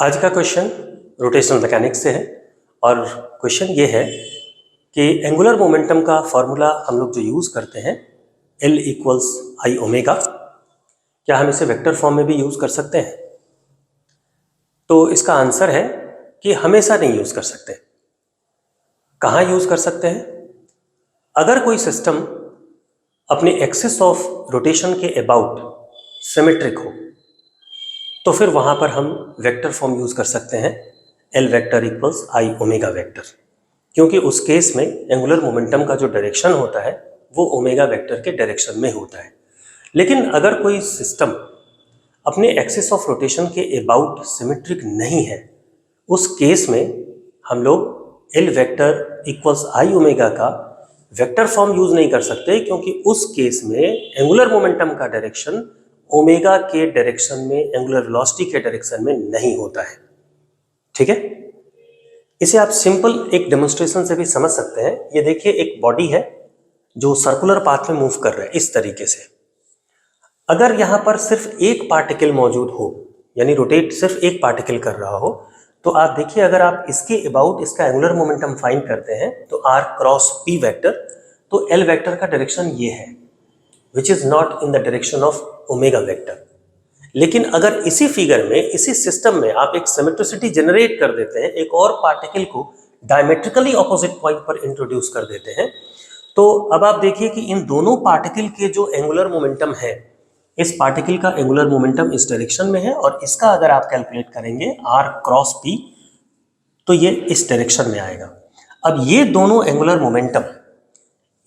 आज का question rotational mechanics से है और क्वेश्चन ये है कि एंगुलर मोमेंटम का फॉर्मूला हम लोग जो यूज़ करते हैं L इक्वल्स आई ओमेगा, क्या हम इसे वेक्टर फॉर्म में भी यूज़ कर सकते हैं? तो इसका आंसर है कि हमेशा नहीं यूज़ कर सकते। कहाँ यूज़ कर सकते हैं? अगर कोई सिस्टम अपने एक्सिस ऑफ रोटेशन के अबाउट सिमेट्रिक हो तो फिर वहाँ पर हम वेक्टर फॉर्म यूज़ कर सकते हैं L vector equals I omega vector, क्योंकि उस केस में एंगुलर मोमेंटम का जो डायरेक्शन होता है वो ओमेगा वेक्टर के डायरेक्शन में होता है। लेकिन अगर कोई सिस्टम अपने एक्सिस ऑफ रोटेशन के अबाउट सिमेट्रिक नहीं है, उस केस में हम लोग L vector equals I omega का वेक्टर फॉर्म यूज़ नहीं कर सकते, क्योंकि उस केस में एंगुलर मोमेंटम का डायरेक्शन ओमेगा के डायरेक्शन में, एंगुलर वेलोसिटी के डायरेक्शन में नहीं होता है। ठीक है, इसे आप सिंपल एक डेमोन्स्ट्रेशन से भी समझ सकते हैं। ये देखिए, एक बॉडी है जो सर्कुलर पाथ में मूव कर रहा है इस तरीके से। अगर यहां पर सिर्फ एक पार्टिकल मौजूद हो, यानी रोटेट सिर्फ एक पार्टिकल कर रहा हो, तो आप देखिए अगर आप इसके अबाउट इसका एंगुलर मोमेंटम फाइंड करते हैं तो r क्रॉस p वेक्टर, तो L वेक्टर का डायरेक्शन ये है, which is not in the direction of omega vector. लेकिन अगर इसी फिगर में, इसी सिस्टम में आप एक सिमेट्रिसिटी जनरेट कर देते हैं, एक और पार्टिकल को डायमेट्रिकली ऑपोजिट पॉइंट पर इंट्रोड्यूस कर देते हैं, तो अब आप देखिए कि इन दोनों पार्टिकल के जो एंगुलर मोमेंटम है, इस पार्टिकल का एंगुलर मोमेंटम इस डायरेक्शन में है और इसका अगर आप कैलकुलेट करेंगे r क्रॉस p, तो ये इस डायरेक्शन में आएगा। अब ये दोनों एंगुलर मोमेंटम,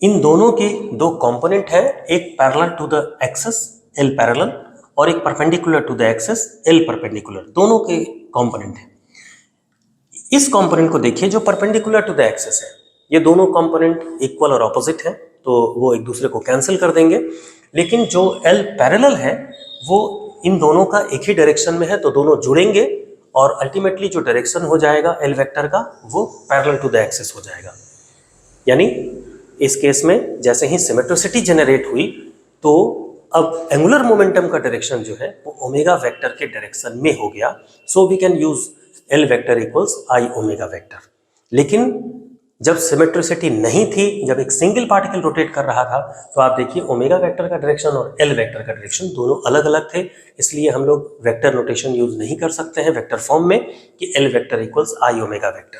इन दोनों के दो कंपोनेंट है, एक parallel to the axis L parallel और एक perpendicular to the axis L perpendicular, दोनों के कंपोनेंट है। इस कंपोनेंट को देखिए जो परपेंडिकुलर टू द एक्सिस है, ये दोनों कंपोनेंट इक्वल और ऑपोजिट है, तो वो एक दूसरे को कैंसिल कर देंगे। लेकिन जो L पैरेलल है वो इन दोनों का एक ही डायरेक्शन में है, तो दोनों जुड़ेंगे और अल्टीमेटली जो डायरेक्शन हो जाएगा L वेक्टर का वो पैरेलल टू द एक्सिस हो जाएगा। यानी इस केस में जैसे ही सिमेट्रिसिटी जनरेट हुई तो अब एंगुलर मोमेंटम का डायरेक्शन जो है वो ओमेगा वेक्टर के डायरेक्शन में हो गया। So we can use L vector equals I omega vector. लेकिन जब सिमेट्रिसिटी नहीं थी, जब एक सिंगल पार्टिकल रोटेट कर रहा था, तो आप देखिए ओमेगा वेक्टर का डायरेक्शन और L वेक्टर का डायरेक्शन दोनों अलग अलग थे। इसलिए हम लोग वेक्टर नोटेशन यूज नहीं कर सकते हैं वेक्टर फॉर्म में कि L vector equals I omega vector.